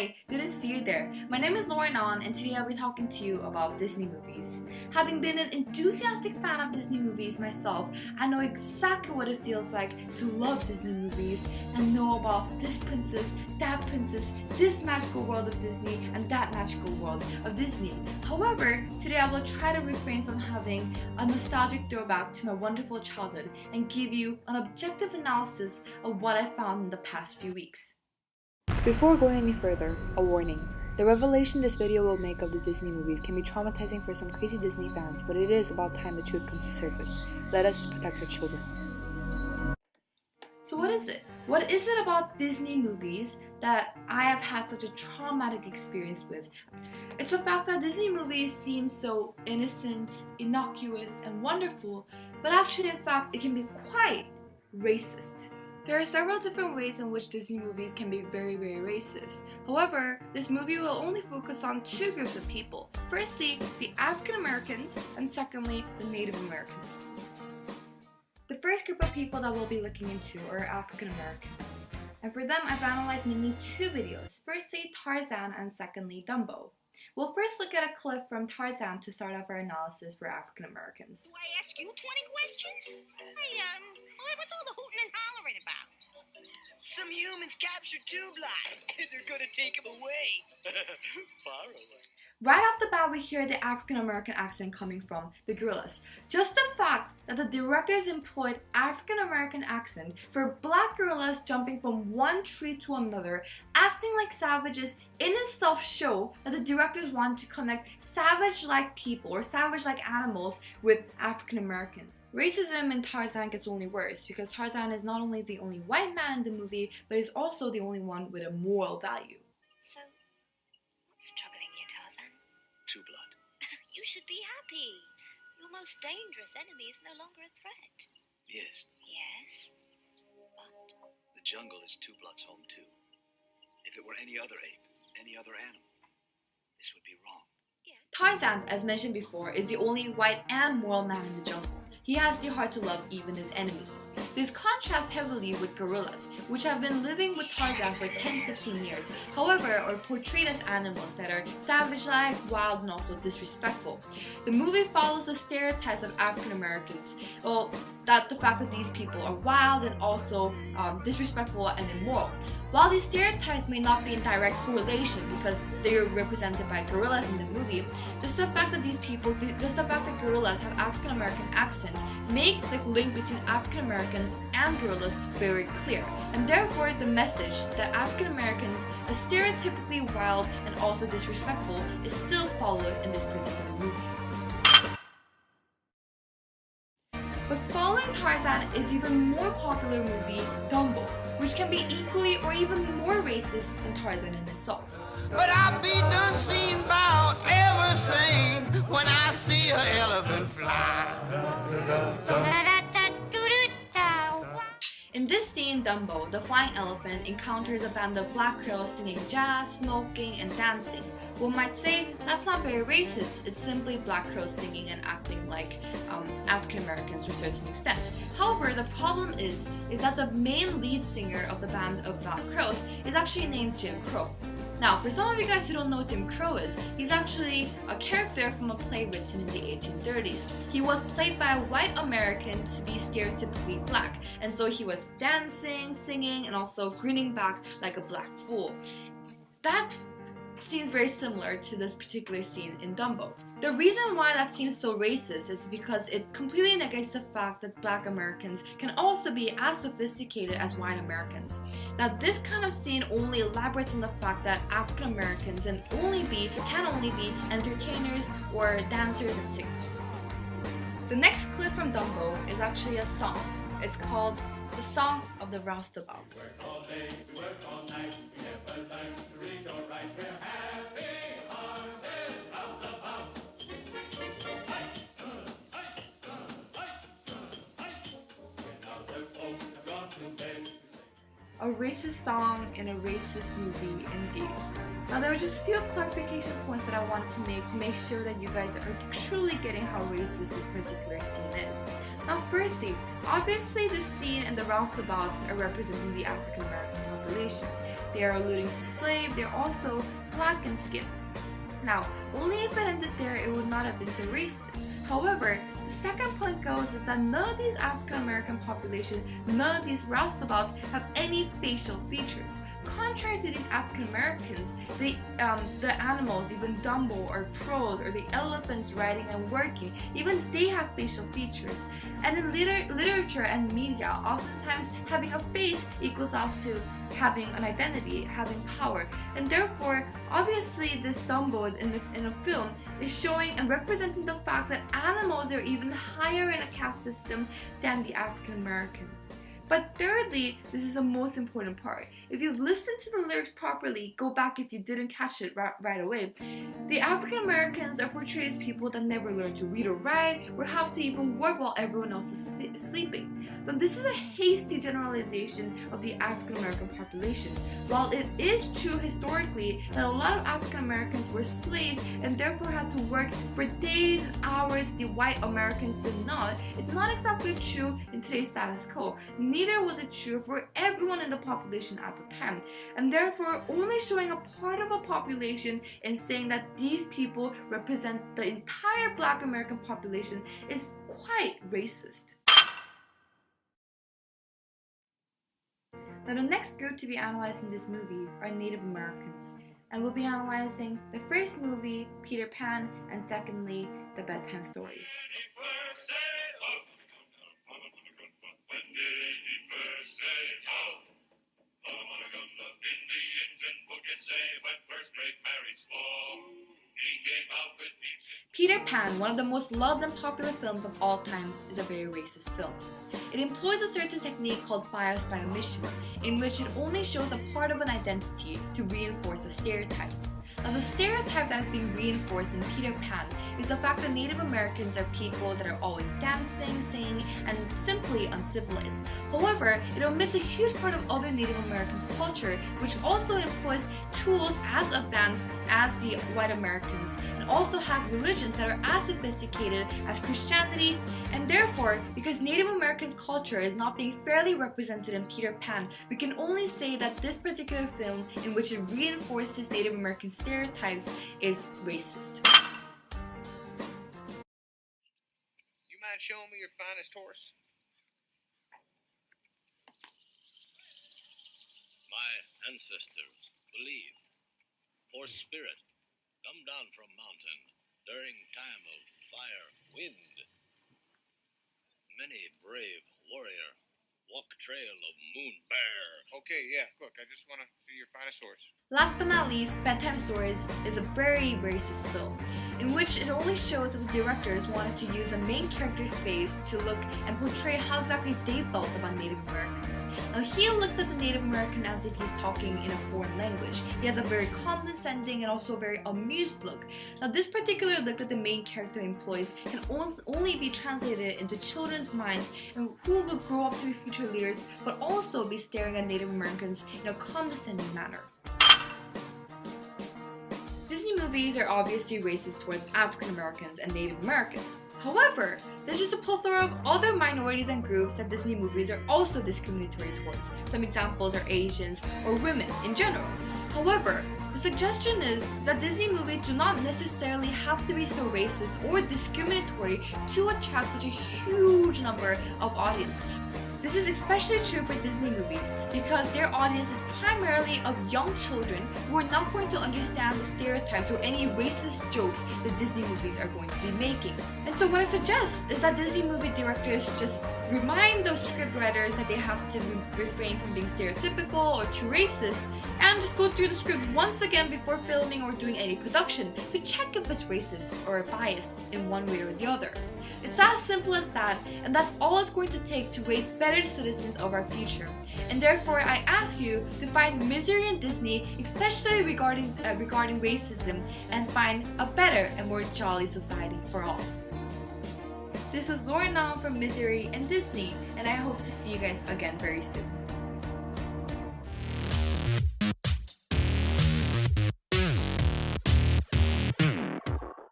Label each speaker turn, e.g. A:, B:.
A: Hi! Didn't see you there. My name is Lauren Hyunsun Ahn and today I'll be talking to you about Disney movies. Having been an enthusiastic fan of Disney movies myself, I know exactly what it feels like to love Disney movies and know about this princess, this magical world of Disney, and that magical world of Disney. However, today I will try to refrain from having a nostalgic throwback to my wonderful childhood and give you an objective analysis of what I found in the past few weeks. Before going any further, a warning. The revelation this video will make of the Disney movies can be traumatizing for some crazy Disney fans, but it is about time the truth comes to surface. Let us protect our children. So what is it? What is it about Disney movies that I have had such a traumatic experience with? It's the fact that Disney movies seem so innocent, innocuous, and wonderful, but actually in fact it can be quite racist. There are several different ways in which Disney movies can be very racist. However, this movie will only focus on two groups of people. Firstly, the African Americans, and secondly, the Native Americans. The first group of people that we'll be looking into are African Americans. And for them, I've analyzed mainly two videos. Firstly, Tarzan, and secondly, Dumbo. We'll first look at a clip from Tarzan to start off our analysis for African Americans.
B: Do I ask you 20 questions? What's all the hooting and hollering about? Some humans captured Tublat, and they're gonna take him away. Far away.
A: Right off the bat, we hear the African American accent coming from the gorillas. Just the fact that the directors employed African American accent for black gorillas jumping from one tree to another, acting like savages, in itself show that the directors wanted to connect savage-like people or savage-like animals with African Americans. Racism in Tarzan gets only worse because Tarzan is not only the only white man in the movie, but is also the only one with a moral value.
B: So, what's troubling you, Tarzan?
C: Tublat.
B: You should be happy. Your most dangerous enemy is no longer a threat.
C: Yes,
B: Yes? But
C: the jungle is Tublat's home too. If it were any other ape, any other animal, this would be wrong.
A: Tarzan, as mentioned before, is the only white and moral man in the jungle. He has the heart to love even his enemies. This contrasts heavily with gorillas, which have been living with Tarzan for 10-15 years, however, are portrayed as animals that are savage-like, wild, and also disrespectful. The movie follows the stereotypes of African Americans. Well, the fact that these people are wild and also disrespectful and immoral. While these stereotypes may not be in direct correlation because they are represented by gorillas in the movie, just the fact that gorillas have African American accents make the link between African Americans and gorillas very clear. And therefore, the message that African Americans are stereotypically wild and also disrespectful is still followed in this particular movie. But following Tarzan is even more popular movie, Dumbo, which can be equally or even more racist than Tarzan in itself.
D: But I be done seen about everything when I see an elephant fly.
A: In this scene, Dumbo, the flying elephant, encounters a band of black girls singing jazz, smoking, and dancing. One might say that's not very racist, it's simply black girls singing and acting like African Americans to a certain extent. However, the problem is that the main lead singer of the band of black girls is actually named Jim Crow. Now, for some of you guys who don't know what Jim Crow is, he's actually a character from a play written in the 1830s. He was played by a white American to be stereotypically black, and so he was dancing, singing, and also grinning back like a black fool. That seems very similar to this particular scene in Dumbo. The reason why that seems so racist is because it completely negates the fact that black Americans can also be as sophisticated as white Americans. Now, this kind of scene only elaborates on the fact that African Americans can only be entertainers or dancers and singers. The next clip from Dumbo is actually a song. It's called The Song of the Roustabouts.
E: Work all day, we work all night, we never learn to read or write. We're happy-hearted roustabouts. When other folks have gone to bed.
A: a racist song in a racist movie indeed. Now there are just a few clarification points that I wanted to make sure that you guys are truly getting how racist this particular scene is. Now firstly, obviously this scene and the roustabouts are representing the African American population. They are alluding to slaves, they're also black in skin. Now, only if it ended there it would not have been so racist. However, the second point goes is that none of these African American population, none of these roustabouts have any facial features. Contrary to these African Americans, the animals, even Dumbo or crows or the elephants riding and working, even they have facial features. And in literature and media, oftentimes having a face equals out to having an identity, having power. And therefore, obviously this Dumbo in a film is showing and representing the fact that animals are even higher in a caste system than the African Americans. But thirdly, this is the most important part. If you've listened to the lyrics properly, go back if you didn't catch it right away. The African Americans are portrayed as people that never learn to read or write, or have to even work while everyone else is sleeping. But this is a hasty generalization of the African American population. While it is true historically that a lot of African Americans were slaves and therefore had to work for days and hours the white Americans did not, it's not exactly true in today's status quo. Neither was it true for everyone in the population at the time, and therefore only showing a part of a population and saying that these people represent the entire black American population is quite racist. Now the next group to be analyzed in this movie are Native Americans, and we'll be analyzing the first movie, Peter Pan, and secondly, the bedtime stories. Peter Pan, one of the most loved and popular films of all time, is a very racist film. It employs a certain technique called bias by omission, in which it only shows a part of an identity to reinforce a stereotype. Now, the stereotype that is being reinforced in Peter Pan is the fact that Native Americans are people that are always dancing, singing, and simply uncivilized. However, it omits a huge part of other Native Americans' culture, which also employs tools as advanced as the white Americans, and also have religions that are as sophisticated as Christianity. And therefore, because Native Americans' culture is not being fairly represented in Peter Pan, we can only say that this particular film, in which it reinforces Native American stereotypes, is racist.
F: You mind showing me your finest horse?
G: My ancestors believe horse spirit come down from mountain during time of fire wind. Many brave warrior walk trail of moon bear.
F: Okay, yeah, look, I just want to see your finest horse.
A: Last but not least, Bedtime Stories is a very racist film, in which it only shows that the directors wanted to use the main character's face to look and portray how exactly they felt about Native Americans. Now he looks at the Native American as if he's talking in a foreign language. He has a very condescending and also very amused look. Now this particular look that the main character employs can only be translated into children's minds and who will grow up to be future leaders, but also be staring at Native Americans in a condescending manner. Disney movies are obviously racist towards African Americans and Native Americans. However, there's just a plethora of other minorities and groups that Disney movies are also discriminatory towards. Some examples are Asians or women in general. However, the suggestion is that Disney movies do not necessarily have to be so racist or discriminatory to attract such a huge number of audience. This is especially true for Disney movies because their audience is primarily of young children who are not going to understand the stereotypes or any racist jokes that Disney movies are going to be making. And so what I suggest is that Disney movie directors just remind those script writers that they have to refrain from being stereotypical or too racist, and just go through the script once again before filming or doing any production to check if it's racist or biased in one way or the other. It's as simple as that, and that's all it's going to take to raise better citizens of our future. And therefore, I ask you to find misery in Disney, especially regarding racism, and find a better and more jolly society for all. This is Lauren Hyunsun Ahn from Misery and Disney, and I hope to see you guys again very soon.